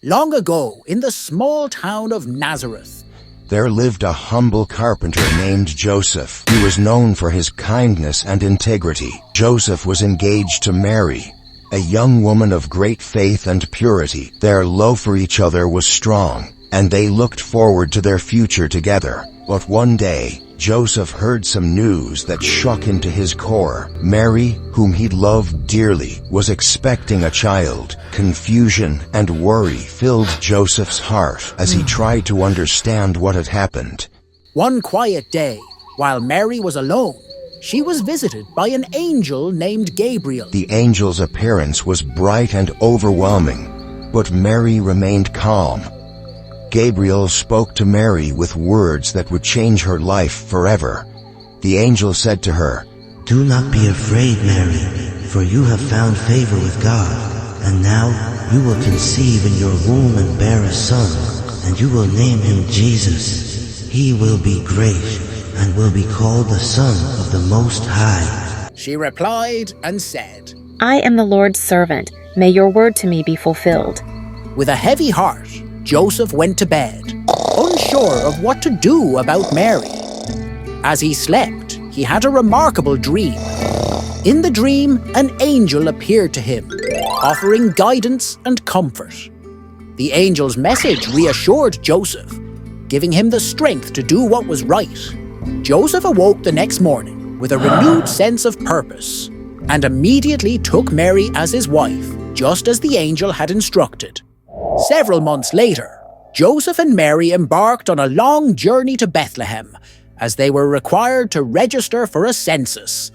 Long ago, in the small town of Nazareth, there lived a humble carpenter named Joseph. He was known for his kindness and integrity. Joseph was engaged to Mary, a young woman of great faith and purity. Their love for each other was strong, and they looked forward to their future together. But one day, Joseph heard some news that shook him to his core. Mary, whom he loved dearly, was expecting a child. Confusion and worry filled Joseph's heart as he tried to understand what had happened. One quiet day, while Mary was alone, she was visited by an angel named Gabriel. The angel's appearance was bright and overwhelming, but Mary remained calm. Gabriel spoke to Mary with words that would change her life forever. The angel said to her, "Do not be afraid, Mary, for you have found favor with God, and now you will conceive in your womb and bear a son, and you will name him Jesus. He will be great and will be called the Son of the Most High." She replied and said, "I am the Lord's servant. May your word to me be fulfilled." With a heavy heart, Joseph went to bed, unsure of what to do about Mary. As he slept, he had a remarkable dream. In the dream, an angel appeared to him, offering guidance and comfort. The angel's message reassured Joseph, giving him the strength to do what was right. Joseph awoke the next morning with a renewed sense of purpose, and immediately took Mary as his wife, just as the angel had instructed. Several months later, Joseph and Mary embarked on a long journey to Bethlehem, as they were required to register for a census.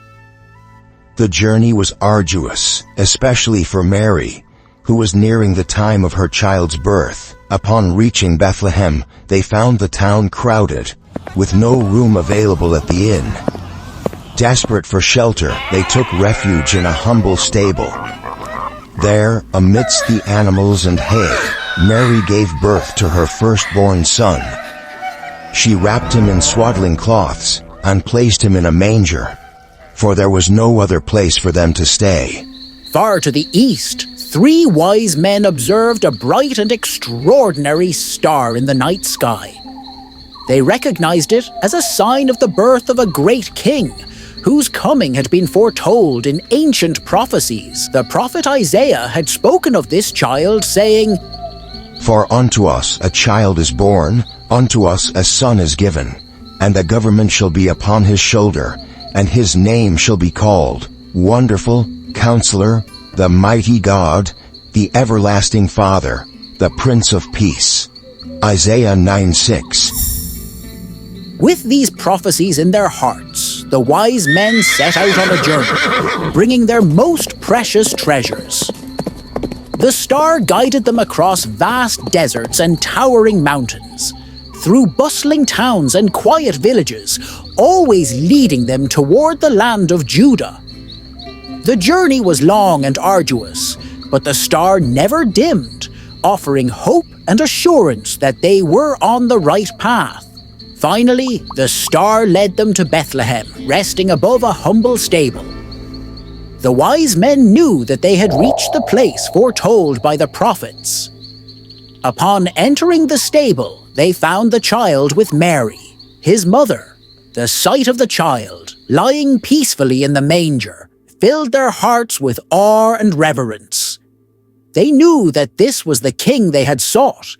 The journey was arduous, especially for Mary, who was nearing the time of her child's birth. Upon reaching Bethlehem, they found the town crowded, with no room available at the inn. Desperate for shelter, they took refuge in a humble stable. There, amidst the animals and hay, Mary gave birth to her firstborn son. She wrapped him in swaddling cloths and placed him in a manger, for there was no other place for them to stay. Far to the east, 3 wise men observed a bright and extraordinary star in the night sky. They recognized it as a sign of the birth of a great king, whose coming had been foretold in ancient prophecies. The prophet Isaiah had spoken of this child, saying, "For unto us a child is born, unto us a son is given, and the government shall be upon his shoulder, and his name shall be called Wonderful, Counselor, the Mighty God, the Everlasting Father, the Prince of Peace." Isaiah 9:6. With these prophecies in their hearts, the wise men set out on a journey, bringing their most precious treasures. The star guided them across vast deserts and towering mountains, through bustling towns and quiet villages, always leading them toward the land of Judah. The journey was long and arduous, but the star never dimmed, offering hope and assurance that they were on the right path. Finally, the star led them to Bethlehem, resting above a humble stable. The wise men knew that they had reached the place foretold by the prophets. Upon entering the stable, they found the child with Mary, his mother. The sight of the child, lying peacefully in the manger, filled their hearts with awe and reverence. They knew that this was the king they had sought,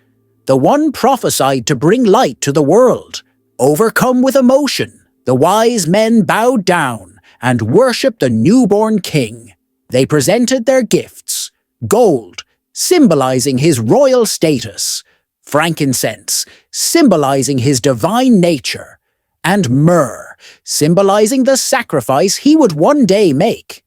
the one prophesied to bring light to the world. Overcome with emotion, the wise men bowed down and worshipped the newborn king. They presented their gifts: gold, symbolizing his royal status; frankincense, symbolizing his divine nature; and myrrh, symbolizing the sacrifice he would one day make.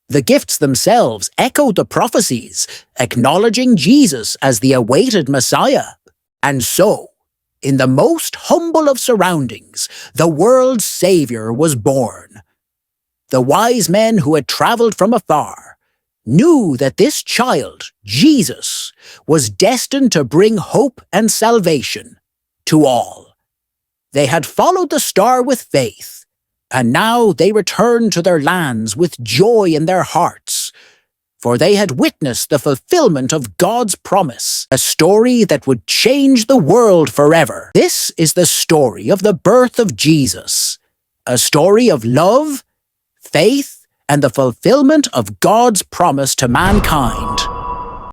The gifts themselves echoed the prophecies, acknowledging Jesus as the awaited Messiah. And so, in the most humble of surroundings, the world's Savior was born. The wise men who had traveled from afar knew that this child, Jesus, was destined to bring hope and salvation to all. They had followed the star with faith, and now they returned to their lands with joy in their hearts, for they had witnessed the fulfillment of God's promise, a story that would change the world forever. This is the story of the birth of Jesus, a story of love, faith, and the fulfillment of God's promise to mankind.